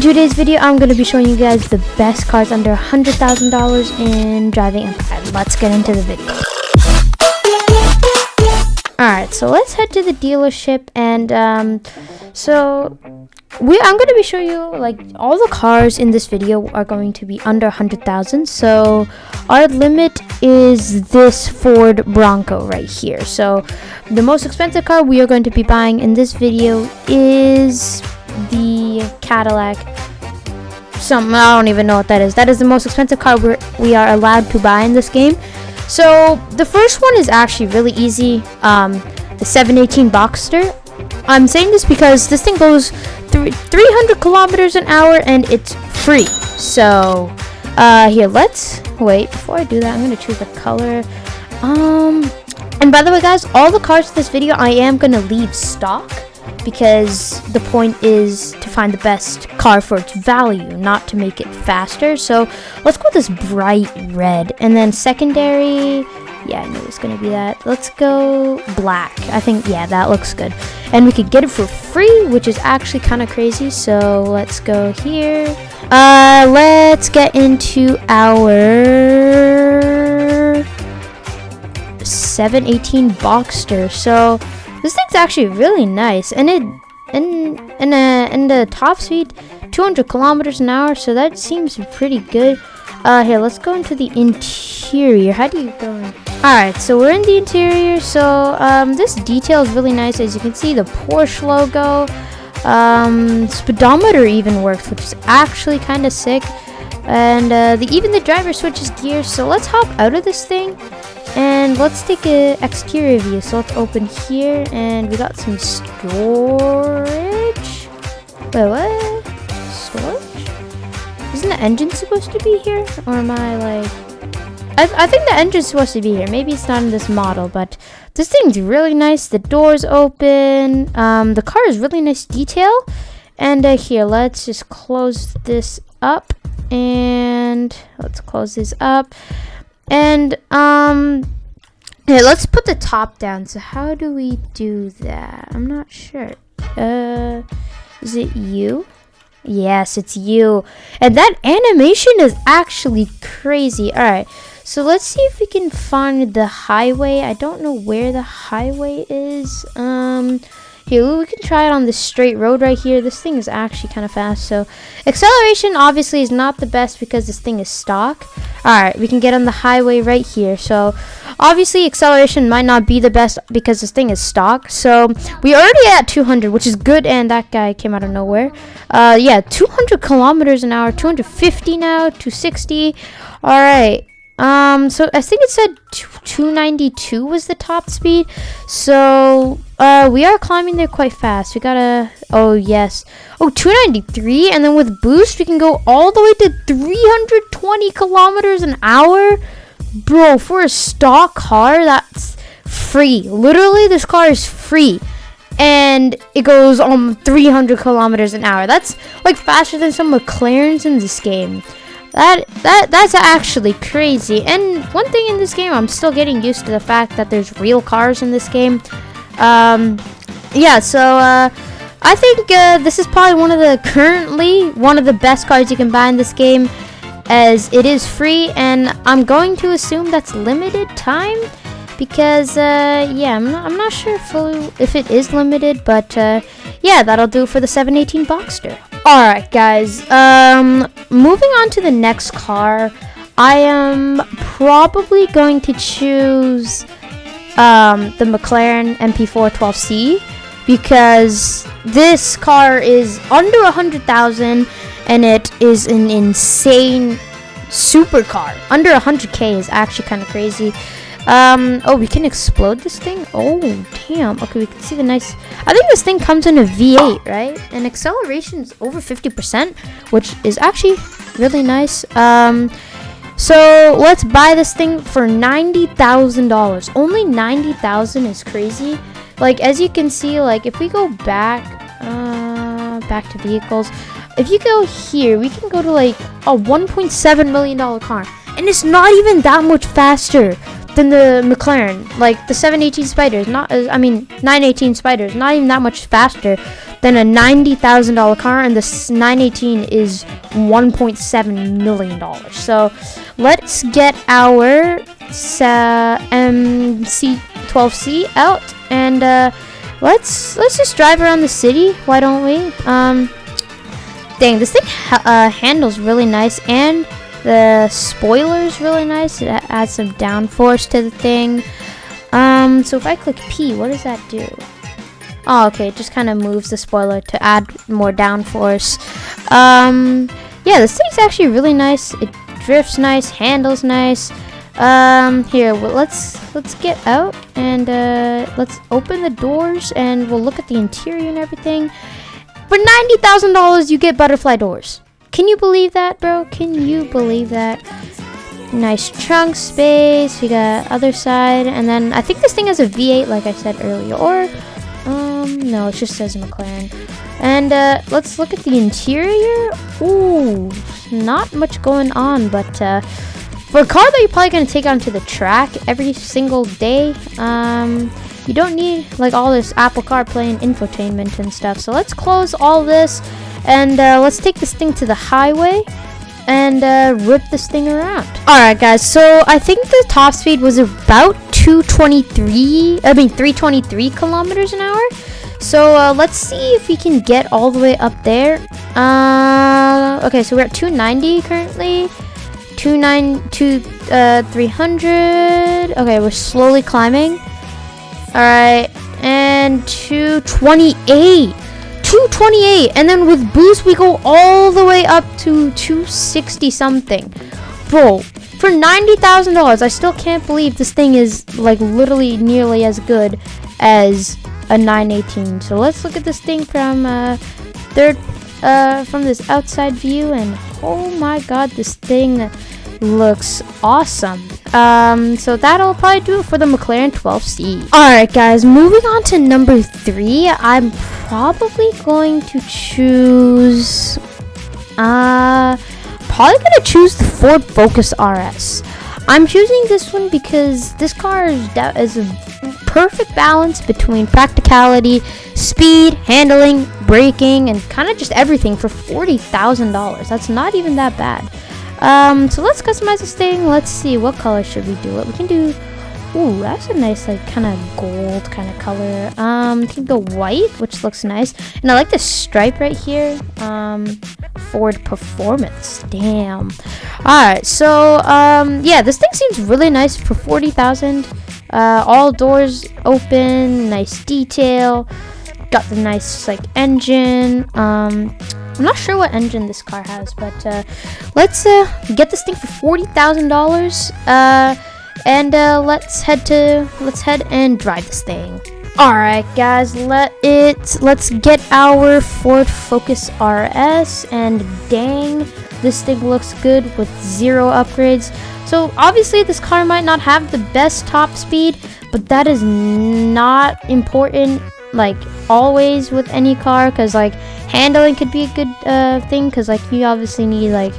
today's video, I'm going to be showing you guys the best cars under $100,000 in driving empire. Let's get into the video. Alright, so let's head to the dealership, and I'm going to be showing you, like, all the cars in this video are going to be under 100,000. So our limit is this Ford Bronco right here. So the most expensive car we are going to be buying in this video is the Cadillac. I don't even know what that is. That is the most expensive car we are allowed to buy in this game. So the first one is actually really easy. The 718 Boxster. I'm saying this because this thing goes 300 kilometers an hour and it's free. So here, let's wait. Before I do that, I'm gonna choose a color. And by the way, guys, all the cars in this video I am gonna leave stock, because the point is to find the best car for its value, not to make it faster. So let's go with this bright red, and then secondary, yeah, I knew it was gonna be that. Let's go black. I think, yeah, that looks good, and we could get it for free, which is actually kind of crazy. So let's go here. Let's get into our 718 Boxster. So this thing's actually really nice, and in the top speed 200 kilometers an hour, so that seems pretty good. Here, let's go into the interior. How do you go in? Alright, so we're in the interior. So this detail is really nice. As you can see, the Porsche logo, speedometer even works, which is actually kind of sick, and even the driver switches gears. So let's hop out of this thing and let's take an exterior view. So let's open here, and we got some storage. Wait, what? Storage? Isn't the engine supposed to be here? Or am I like... I think the engine's supposed to be here. Maybe it's not in this model, but this thing's really nice. The door's open. The car is really nice detail. And here, let's just close this up. And let's close this up. And here, let's put the top down. So how do we do that? I'm not sure. Is it you? Yes, it's you. And that animation is actually crazy. All right, so let's see if we can find the highway. I don't know where the highway is. Here, we can try it on this straight road right here. This thing is actually kind of fast. So acceleration obviously is not the best because this thing is stock. All right, we can get on the highway right here. So obviously acceleration might not be the best because this thing is stock. So we already at 200, which is good, and that guy came out of nowhere. Yeah, 200 kilometers an hour, 250 now, 260. All right. So I think it said 292 was the top speed. So we are climbing there quite fast. We gotta, oh yes, 293, and then with boost we can go all the way to 320 kilometers an hour. Bro, for a stock car, that's free. Literally, this car is free, and it goes 300 kilometers an hour. That's like faster than some McLarens in this game. That's actually crazy. And one thing in this game, I'm still getting used to the fact that there's real cars in this game. Yeah, so I think this is probably currently one of the best cars you can buy in this game, as it is free, and I'm going to assume that's limited time, because yeah, I'm not sure if it is limited, but yeah, that'll do for the 718 Boxster. Alright, guys, moving on to the next car, I am probably going to choose the McLaren MP412C, because this car is under 100,000 and it is an insane supercar. Under 100K is actually kind of crazy. Oh, we can explode this thing? Oh, damn. Okay, we can see the nice... I think this thing comes in a V8, right? And acceleration is over 50%, which is actually really nice. So let's buy this thing for $90,000. Only $90,000 is crazy. Like, as you can see, like, if we go back to vehicles, if you go here, we can go to like a $1.7 million car, and it's not even that much faster than the McLaren. Like the 718 Spider is not, I mean 918 Spider is not even that much faster than a $90,000 car, and this 918 is $1.7 million. So let's get our MC12C out, and let's just drive around the city. Why don't we? Dang, this thing handles really nice, and the spoiler's really nice. It adds some downforce to the thing. So if I click P, what does that do? Oh, okay, it just kind of moves the spoiler to add more downforce. Yeah, this thing's actually really nice. It drifts nice, handles nice. Here, well, let's get out, and let's open the doors, and we'll look at the interior and everything. For $90,000, you get butterfly doors. Can you believe that, bro? Can you believe that? Nice trunk space. We got other side, and then I think this thing has a V8, like I said earlier, or no, it just says McLaren. And let's look at the interior. Ooh, not much going on, but for a car that you're probably gonna take onto the track every single day, you don't need like all this Apple CarPlay and infotainment and stuff. So let's close all this, and let's take this thing to the highway and rip this thing around. Alright guys, so I think the top speed was about 323 kilometers an hour. So let's see if we can get all the way up there. Okay, so we're at 290 currently. 300. Okay, we're slowly climbing. Alright, and 228. 228, and then with boost we go all the way up to 260 something. Bro, for $90,000, I still can't believe this thing is like literally nearly as good as a 918. So let's look at this thing from from this outside view, and oh my god, this thing looks awesome. So that'll probably do it for the McLaren 12C. Alright guys, moving on to number 3. I'm probably going to choose the Ford Focus RS. I'm choosing this one because this car is a perfect balance between practicality, speed, handling, braking, and kind of just everything for $40,000. That's not even that bad. So let's customize this thing. Let's see, what color should we do it? We can do, ooh, that's a nice like kind of gold kind of color. We can go white, which looks nice, and I like this stripe right here. Ford Performance, damn. Alright, so yeah, this thing seems really nice for $40,000. All doors open, nice detail, got the nice like engine. I'm not sure what engine this car has, but let's get this thing for $40,000. And let's head and drive this thing. All right, guys, let's get our Ford Focus RS, and dang, this thing looks good with 0 upgrades. So obviously this car might not have the best top speed, but that is not important like always with any car, because like handling could be a good thing, because like you obviously need like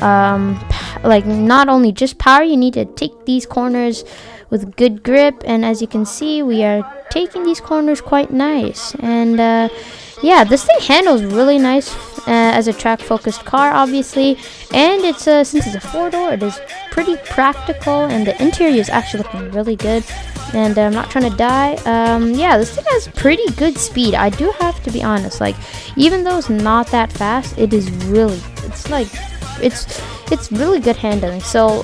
not only just power, you need to take these corners with good grip, and as you can see, we are taking these corners quite nice. And yeah, this thing handles really nice as a track focused car, obviously, and it's since it's a 4-door, it is pretty practical, and the interior is actually looking really good. And I'm not trying to die. Yeah, this thing has pretty good speed. I do have to be honest, like even though it's not that fast, it is really, it's really good handling. So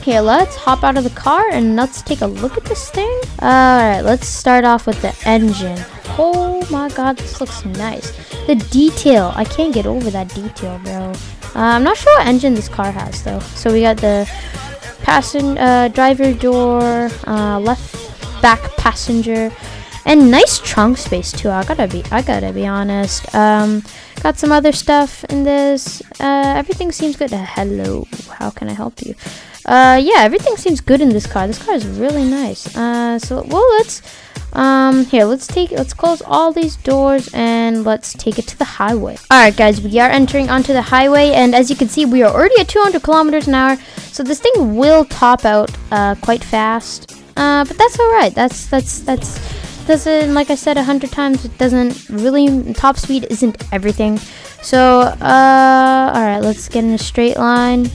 here, let's hop out of the car and let's take a look at this thing. Alright, let's start off with the engine. Oh my god, this looks nice. The detail, I can't get over that detail, bro. I'm not sure what engine this car has though. So we got the driver door, left back passenger, and nice trunk space too. I gotta be honest. Got some other stuff in this. Everything seems good. Hello, how can I help you? Yeah, everything seems good in this car. This car is really nice. So well, let's close all these doors and let's take it to the highway. Alright guys, we are entering onto the highway, and as you can see, we are already at 200 kilometers an hour, so this thing will top out quite fast. But that's alright. That's doesn't, like I said 100 times, it doesn't really, top speed isn't everything. So, alright, let's get in a straight line.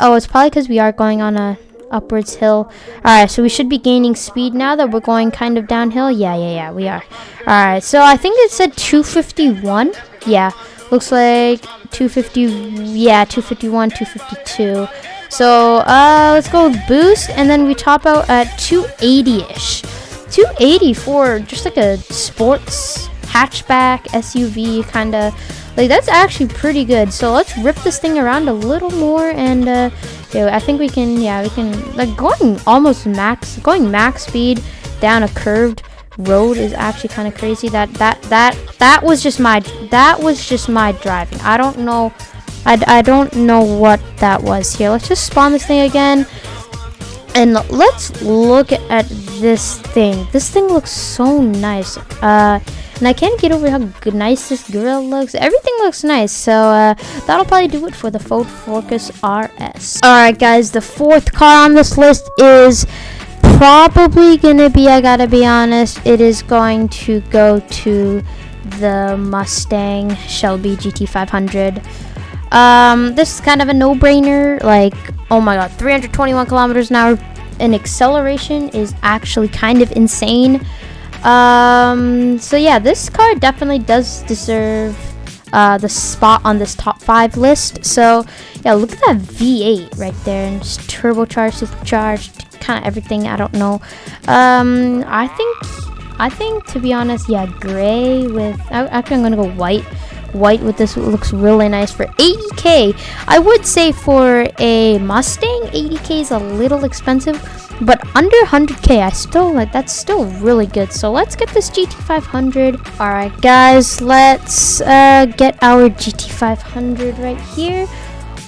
Oh, it's probably because we are going on a upwards hill. Alright, so we should be gaining speed now that we're going kind of downhill. Yeah, we are. Alright, so I think it said 251. Yeah, looks like 250. Yeah, 251, 252. So, let's go with boost, and then we top out at 280-ish. 280 for just like a sports hatchback SUV kind of. Like, that's actually pretty good. So let's rip this thing around a little more, and I think we can. Yeah, we can. Like, going max speed down a curved road is actually kind of crazy. That was just my driving. I don't know. I don't know what that was here. Let's just spawn this thing again, and let's look at this thing. This thing looks so nice. And I can't get over how nice this grill looks. Everything looks nice. So that'll probably do it for the Ford Focus RS. Alright guys, the fourth car on this list is probably gonna be, I gotta be honest, it is going to go to the Mustang Shelby GT500. This is kind of a no-brainer. Like, oh my god, 321 kilometers an hour, and acceleration is actually kind of insane. So yeah, this car definitely does deserve the spot on this top 5 list. So yeah, look at that V8 right there, and just turbocharged, supercharged, kind of everything. I don't know. I think to be honest, yeah, gray with. Actually, I'm gonna go white. White with this looks really nice for 80k. I would say for a Mustang, 80k is a little expensive, but under 100k, I still like, that's still really good. So let's get this GT500. All right, guys, let's get our GT500 right here.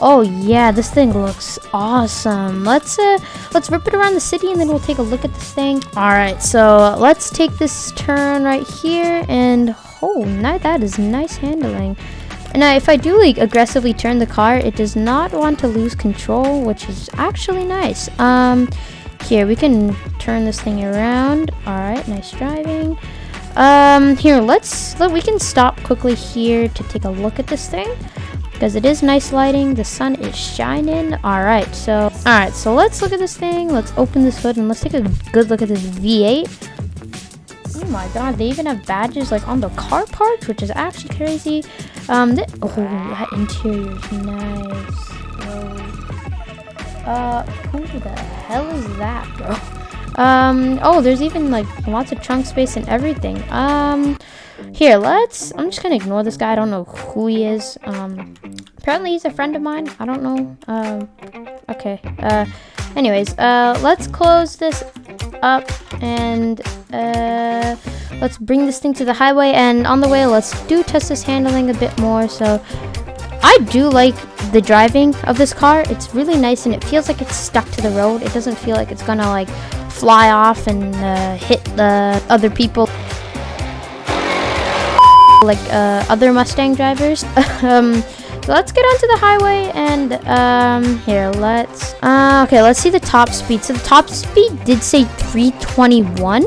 Oh yeah, this thing looks awesome. Let's rip it around the city, and then we'll take a look at this thing. All right, so let's take this turn right here, and oh, that is nice handling. And if I do like aggressively turn the car, it does not want to lose control, which is actually nice. Here we can turn this thing around. All right, nice driving. Here, we can stop quickly here to take a look at this thing, because it is nice lighting. The sun is shining. All right, so let's look at this thing. Let's open this hood and let's take a good look at this V8. Oh my god, they even have badges like on the car parts, which is actually crazy. That interior is nice, bro. Who the hell is that, bro? Oh, there's even like lots of trunk space and everything. Here, I'm just gonna ignore this guy. I don't know who he is. Apparently he's a friend of mine. I don't know. Okay. Anyways, let's close this up, and let's bring this thing to the highway, and on the way let's test this handling a bit more. So I do like the driving of this car. It's really nice, and it feels like it's stuck to the road. It doesn't feel like it's gonna like fly off and hit the other people like other Mustang drivers. So let's get onto the highway, and here, let's see the top speed. So the top speed did say 321.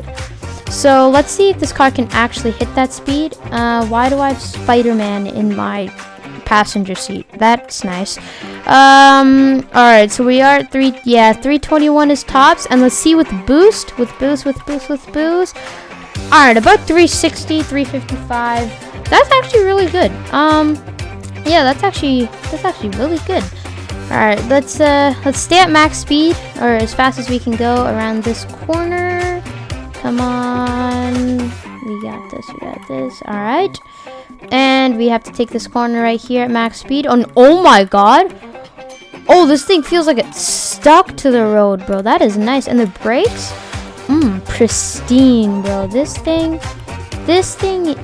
So let's see if this car can actually hit that speed. Why do I have Spider-Man in my passenger seat? That's nice. Alright, so we are at 321 is tops, and let's see with boost. Alright, about 360, 355. That's actually really good. Yeah, that's actually really good. All right, let's stay at max speed, or as fast as we can go around this corner. Come on, we got this. All right, and we have to take this corner right here at max speed. Oh my god! Oh, this thing feels like it's stuck to the road, bro. That is nice, and the brakes, pristine, bro. This thing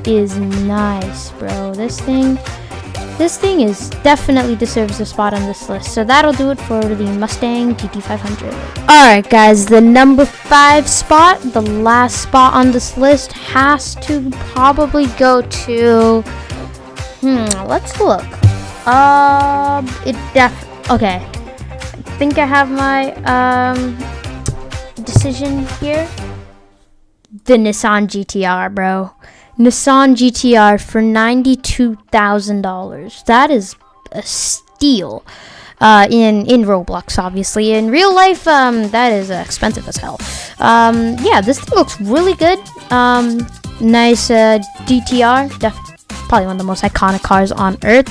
is nice, bro. This thing is definitely deserves a spot on this list. So that'll do it for the Mustang GT500. Alright guys, the number 5 spot, the last spot on this list, has to probably go to, let's look. Okay. I think I have my decision here. the Nissan GTR, bro. Nissan GTR for $92,000. That is a steal. In Roblox, obviously. In real life, that is expensive as hell. Yeah, this thing looks really good. Nice GTR. Probably one of the most iconic cars on Earth.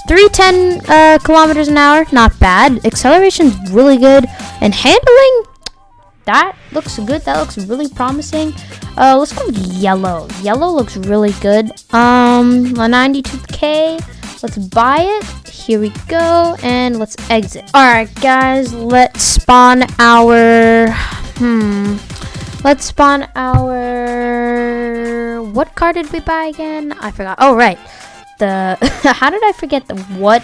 310 kilometers an hour, not bad. Acceleration's really good, and handling, that looks good. That looks really promising. Let's go with yellow. Yellow looks really good. 92K. Let's buy it. Here we go, and let's exit. All right, guys, let's spawn our. Let's spawn our. What car did we buy again? I forgot. Oh, right. The how did I forget the what?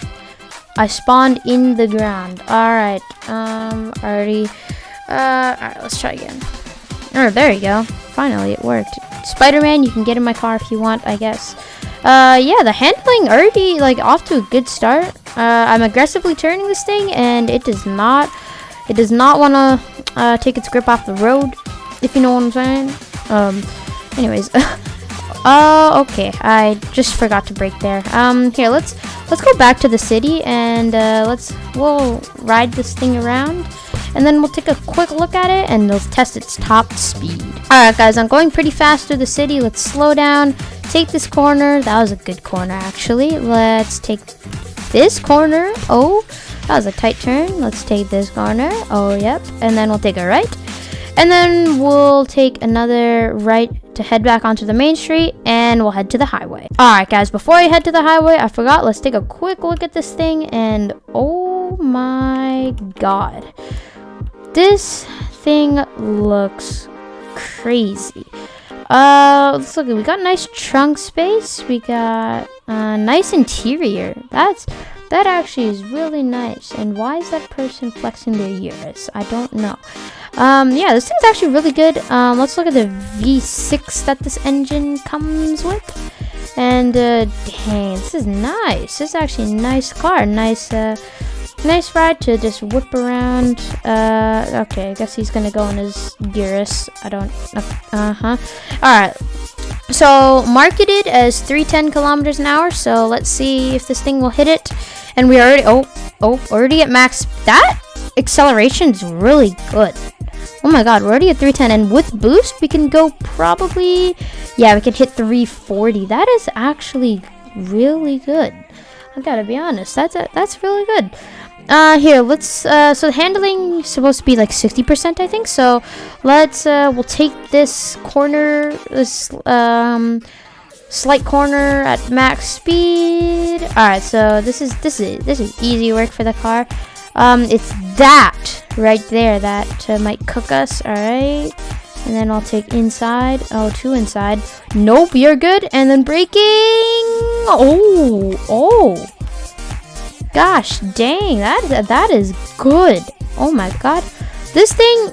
I spawned in the ground. All right. Already. All right. Let's try again. Oh, there you go. Finally, it worked. Spider-Man, you can get in my car if you want, I guess. Yeah, the handling already like off to a good start. I'm aggressively turning this thing, and it does not want to take its grip off the road, if you know what I'm saying. Anyways. Oh, okay. I just forgot to brake there. Here, let's go back to the city, and we'll ride this thing around, and then we'll take a quick look at it, and we'll test its top speed. All right, guys, I'm going pretty fast through the city. Let's slow down. Take this corner. That was a good corner, actually. Let's take this corner. Oh, that was a tight turn. Let's take this corner. Oh, yep. And then we'll take a right. And then we'll take another right to head back onto the main street, and we'll head to the highway. All right, guys, before I head to the highway, I forgot. Let's take a quick look at this thing, and oh my God. This thing looks crazy. Let's look. We got nice trunk space. We got nice interior. That actually is really nice. And why is that person flexing their Urus? I don't know. Yeah, this thing's actually really good. Let's look at the V6 that this engine comes with. And dang, this is nice. This is actually a nice car. Nice ride to just whip around. Okay, I guess he's gonna go in his Urus. I don't. All right. So marketed as 310 kilometers an hour. So let's see if this thing will hit it. And we already already at max. That acceleration is really good. Oh my God, we're already at 310, and with boost we can go probably, yeah, we can hit 340. That is actually really good. I gotta be honest, that's really good. Here, let's so the handling is supposed to be like 60%, I think. So let's we'll take this corner, this slight corner at max speed. All right, so this is easy work for the car. It's that right there that might cook us. All right, and then I'll take inside. Oh, two inside. Nope, you're good. And then braking. Oh. Gosh dang, that is good. Oh my God, this thing,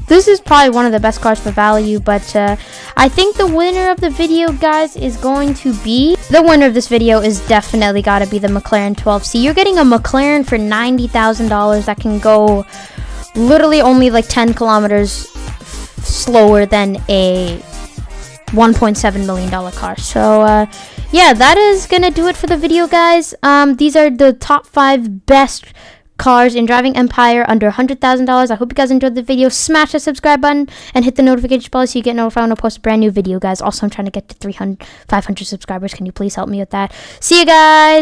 this is probably one of the best cars for value. But I think the winner of the video, guys, is going to be, the winner of this video is definitely got to be the McLaren 12C. You're getting a McLaren for $90,000 that can go literally only like 10 kilometers slower than a $1.7 million car. So yeah, that is gonna do it for the video, guys. These are the top 5 best cars in Driving Empire under $100,000. I hope you guys enjoyed the video. Smash the subscribe button and hit the notification bell so you get notified when I post a brand new video, guys. Also, I'm trying to get to 500 subscribers. Can you please help me with that? See you guys.